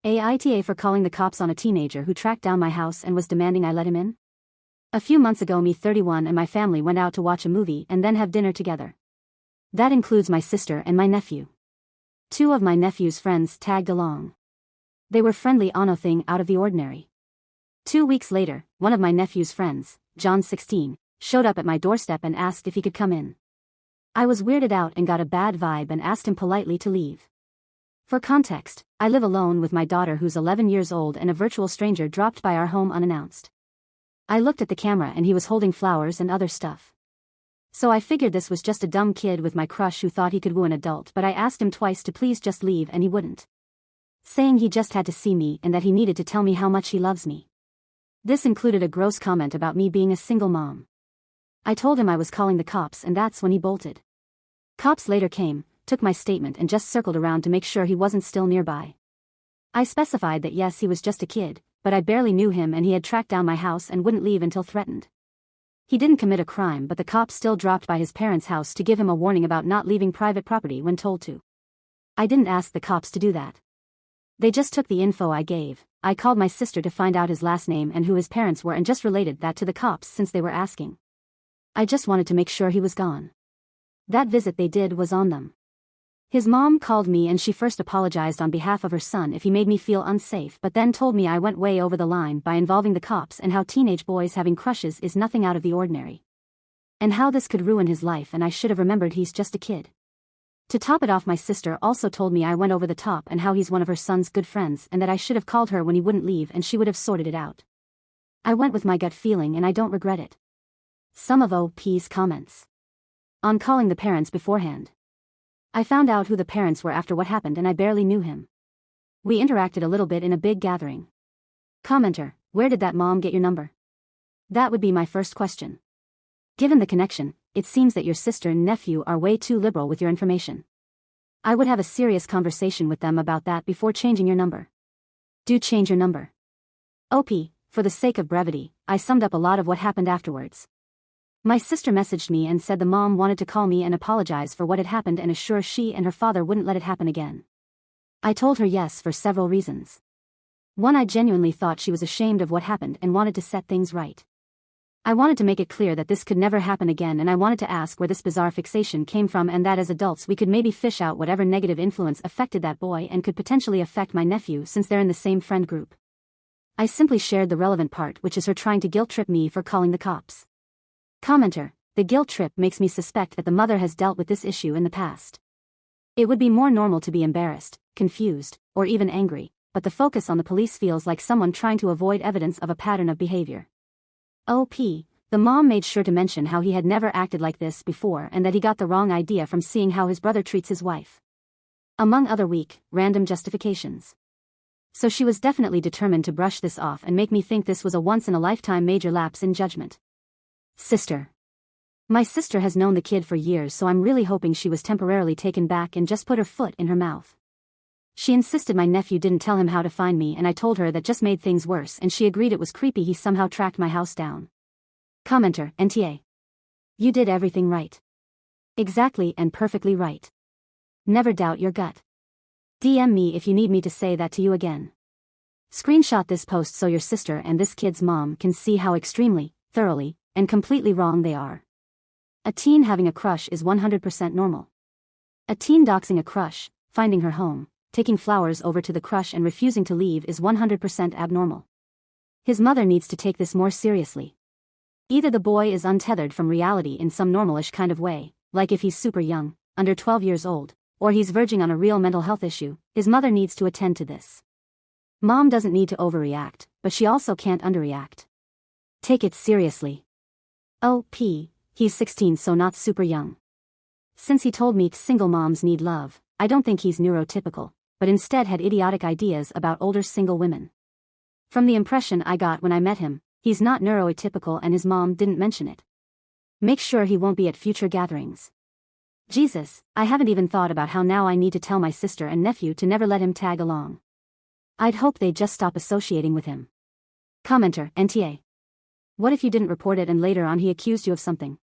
AITAH for calling the cops on a teenager who tracked down my house and was demanding I let him in? A few months ago, me 31 and my family went out to watch a movie and then have dinner together. That includes my sister and my nephew. Two of my nephew's friends tagged along. They were friendly, nothing out of the ordinary. 2 weeks later, one of my nephew's friends, John 16, showed up at my doorstep and asked if he could come in. I was weirded out and got a bad vibe and asked him politely to leave. For context, I live alone with my daughter who's 11 years old, and a virtual stranger dropped by our home unannounced. I looked at the camera and he was holding flowers and other stuff. So I figured this was just a dumb kid with my crush who thought he could woo an adult, but I asked him twice to please just leave and he wouldn't. Saying he just had to see me and that he needed to tell me how much he loves me. This included a gross comment about me being a single mom. I told him I was calling the cops, and that's when he bolted. Cops later came, took my statement and just circled around to make sure he wasn't still nearby. I specified that yes, he was just a kid, but I barely knew him and he had tracked down my house and wouldn't leave until threatened. He didn't commit a crime, but the cops still dropped by his parents' house to give him a warning about not leaving private property when told to. I didn't ask the cops to do that. They just took the info I gave. I called my sister to find out his last name and who his parents were and just related that to the cops since they were asking. I just wanted to make sure he was gone. That visit they did was on them. His mom called me and she first apologized on behalf of her son if he made me feel unsafe, but then told me I went way over the line by involving the cops and how teenage boys having crushes is nothing out of the ordinary. And how this could ruin his life, and I should have remembered he's just a kid. To top it off, my sister also told me I went over the top and how he's one of her son's good friends and that I should have called her when he wouldn't leave and she would have sorted it out. I went with my gut feeling and I don't regret it. Some of OP's comments. On calling the parents beforehand. I found out who the parents were after what happened and I barely knew him. We interacted a little bit in a big gathering. Commenter, where did that mom get your number? That would be my first question. Given the connection, it seems that your sister and nephew are way too liberal with your information. I would have a serious conversation with them about that before changing your number. Do change your number. OP, for the sake of brevity, I summed up a lot of what happened afterwards. My sister messaged me and said the mom wanted to call me and apologize for what had happened and assure she and her father wouldn't let it happen again. I told her yes for several reasons. One, I genuinely thought she was ashamed of what happened and wanted to set things right. I wanted to make it clear that this could never happen again, and I wanted to ask where this bizarre fixation came from and that as adults we could maybe fish out whatever negative influence affected that boy and could potentially affect my nephew since they're in the same friend group. I simply shared the relevant part, which is her trying to guilt trip me for calling the cops. Commenter, the guilt trip makes me suspect that the mother has dealt with this issue in the past. It would be more normal to be embarrassed, confused, or even angry, but the focus on the police feels like someone trying to avoid evidence of a pattern of behavior. OP, the mom made sure to mention how he had never acted like this before and that he got the wrong idea from seeing how his brother treats his wife. Among other weak, random justifications. So she was definitely determined to brush this off and make me think this was a once-in-a-lifetime major lapse in judgment. Sister. My sister has known the kid for years, so I'm really hoping she was temporarily taken back and just put her foot in her mouth. She insisted my nephew didn't tell him how to find me, and I told her that just made things worse, and she agreed it was creepy he somehow tracked my house down. Commenter, NTA. You did everything right. Exactly and perfectly right. Never doubt your gut. DM me if you need me to say that to you again. Screenshot this post so your sister and this kid's mom can see how extremely, thoroughly, and completely wrong they are. A teen having a crush is 100% normal. A teen doxing a crush, finding her home, taking flowers over to the crush and refusing to leave is 100% abnormal. His mother needs to take this more seriously. Either the boy is untethered from reality in some normalish kind of way, like if he's super young, under 12 years old, or he's verging on a real mental health issue. His mother needs to attend to this. Mom doesn't need to overreact, but she also can't underreact. Take it seriously. OP, he's 16, so not super young. Since he told me single moms need love, I don't think he's neurotypical, but instead had idiotic ideas about older single women. From the impression I got when I met him, he's not neuroatypical and his mom didn't mention it. Make sure he won't be at future gatherings. Jesus, I haven't even thought about how now I need to tell my sister and nephew to never let him tag along. I'd hope they'd just stop associating with him. Commenter, NTA. What if you didn't report it and later on he accused you of something?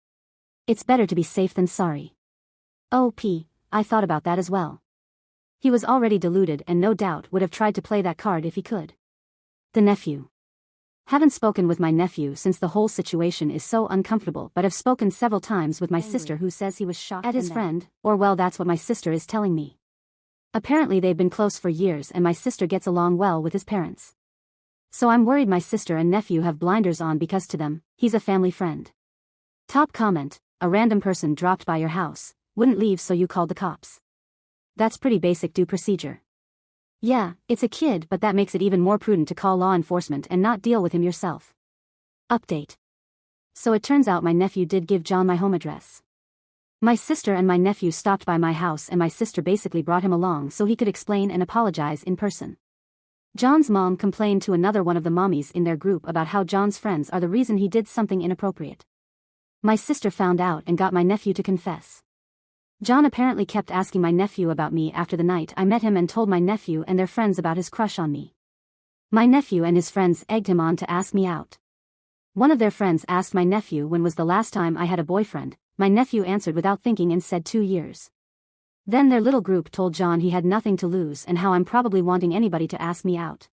It's better to be safe than sorry. OP, I thought about that as well. He was already deluded and no doubt would have tried to play that card if he could. The nephew. Haven't spoken with my nephew since the whole situation is so uncomfortable, but have spoken several times with my sister, who says he was shocked at his friend, or well, that's what my sister is telling me. Apparently they've been close for years and my sister gets along well with his parents. So I'm worried my sister and nephew have blinders on because to them, he's a family friend. Top comment: a random person dropped by your house, wouldn't leave so you called the cops. That's pretty basic due procedure. Yeah, it's a kid, but that makes it even more prudent to call law enforcement and not deal with him yourself. Update. So it turns out my nephew did give John my home address. My sister and my nephew stopped by my house and my sister basically brought him along so he could explain and apologize in person. John's mom complained to another one of the mommies in their group about how John's friends are the reason he did something inappropriate. My sister found out and got my nephew to confess. John apparently kept asking my nephew about me after the night I met him and told my nephew and their friends about his crush on me. My nephew and his friends egged him on to ask me out. One of their friends asked my nephew when was the last time I had a boyfriend. My nephew answered without thinking and said 2 years. Then their little group told John he had nothing to lose and how I'm probably wanting anybody to ask me out.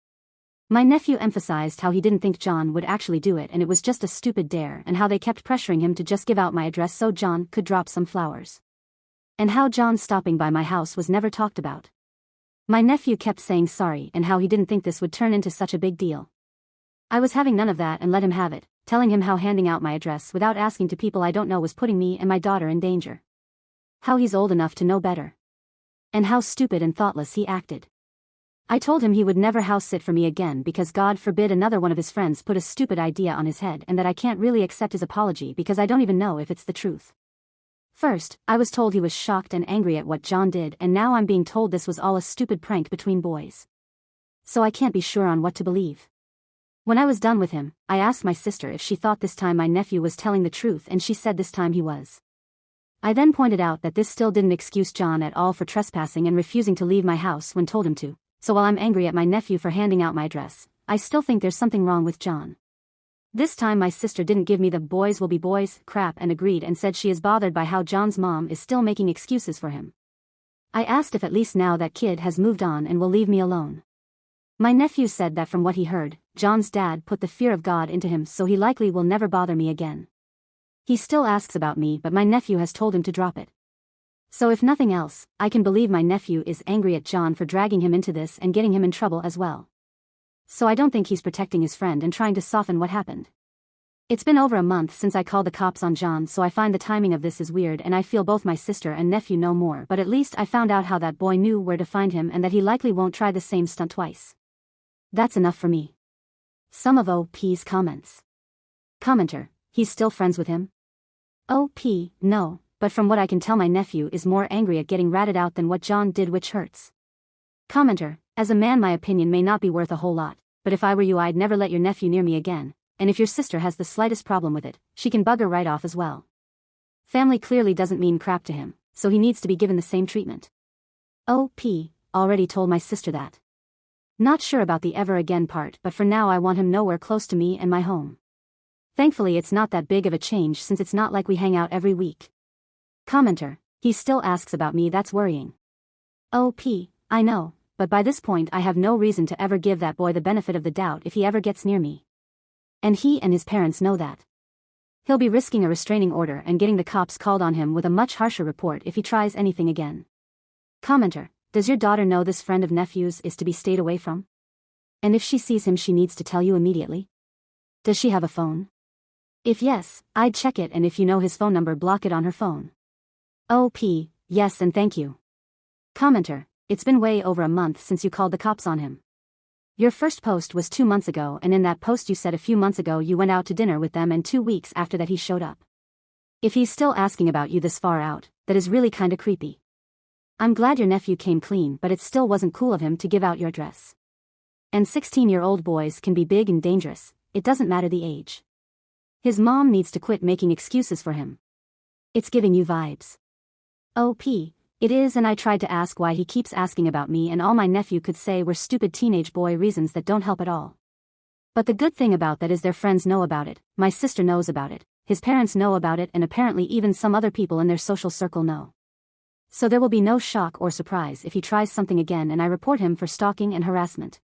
My nephew emphasized how he didn't think John would actually do it and it was just a stupid dare, and how they kept pressuring him to just give out my address so John could drop some flowers. And how John stopping by my house was never talked about. My nephew kept saying sorry and how he didn't think this would turn into such a big deal. I was having none of that and let him have it, telling him how handing out my address without asking to people I don't know was putting me and my daughter in danger. How he's old enough to know better. And how stupid and thoughtless he acted. I told him he would never house sit for me again because God forbid another one of his friends put a stupid idea on his head, and that I can't really accept his apology because I don't even know if it's the truth. First, I was told he was shocked and angry at what John did, and now I'm being told this was all a stupid prank between boys. So I can't be sure on what to believe. When I was done with him, I asked my sister if she thought this time my nephew was telling the truth, and she said this time he was. I then pointed out that this still didn't excuse John at all for trespassing and refusing to leave my house when told him to, so while I'm angry at my nephew for handing out my address, I still think there's something wrong with John. This time my sister didn't give me the boys will be boys crap and agreed and said she is bothered by how John's mom is still making excuses for him. I asked if at least now that kid has moved on and will leave me alone. My nephew said that from what he heard, John's dad put the fear of God into him so he likely will never bother me again. He still asks about me but my nephew has told him to drop it. So if nothing else, I can believe my nephew is angry at John for dragging him into this and getting him in trouble as well. So I don't think he's protecting his friend and trying to soften what happened. It's been over a month since I called the cops on John, so I find the timing of this is weird and I feel both my sister and nephew know more, but at least I found out how that boy knew where to find him and that he likely won't try the same stunt twice. That's enough for me. Some of OP's comments. Commenter: he's still friends with him? OP: no, but from what I can tell my nephew is more angry at getting ratted out than what John did, which hurts. Commenter: as a man my opinion may not be worth a whole lot, but if I were you I'd never let your nephew near me again, and if your sister has the slightest problem with it, she can bugger right off as well. Family clearly doesn't mean crap to him, so he needs to be given the same treatment. OP: already told my sister that. Not sure about the ever again part, but for now I want him nowhere close to me and my home. Thankfully it's not that big of a change since it's not like we hang out every week. Commenter: he still asks about me, that's worrying. OP: I know, but by this point I have no reason to ever give that boy the benefit of the doubt if he ever gets near me. And he and his parents know that. He'll be risking a restraining order and getting the cops called on him with a much harsher report if he tries anything again. Commenter: does your daughter know this friend of nephew's is to be stayed away from? And if she sees him she needs to tell you immediately? Does she have a phone? If yes, I'd check it, and if you know his phone number block it on her phone. OP: yes and thank you. Commenter: it's been way over a month since you called the cops on him. Your first post was 2 months ago, and in that post you said a few months ago you went out to dinner with them and 2 weeks after that he showed up. If he's still asking about you this far out, that is really kinda creepy. I'm glad your nephew came clean, but it still wasn't cool of him to give out your address. And 16-year-old boys can be big and dangerous, it doesn't matter the age. His mom needs to quit making excuses for him. It's giving you vibes. OP: it is, and I tried to ask why he keeps asking about me, and all my nephew could say were stupid teenage boy reasons that don't help at all. But the good thing about that is their friends know about it, my sister knows about it, his parents know about it, and apparently even some other people in their social circle know. So there will be no shock or surprise if he tries something again and I report him for stalking and harassment.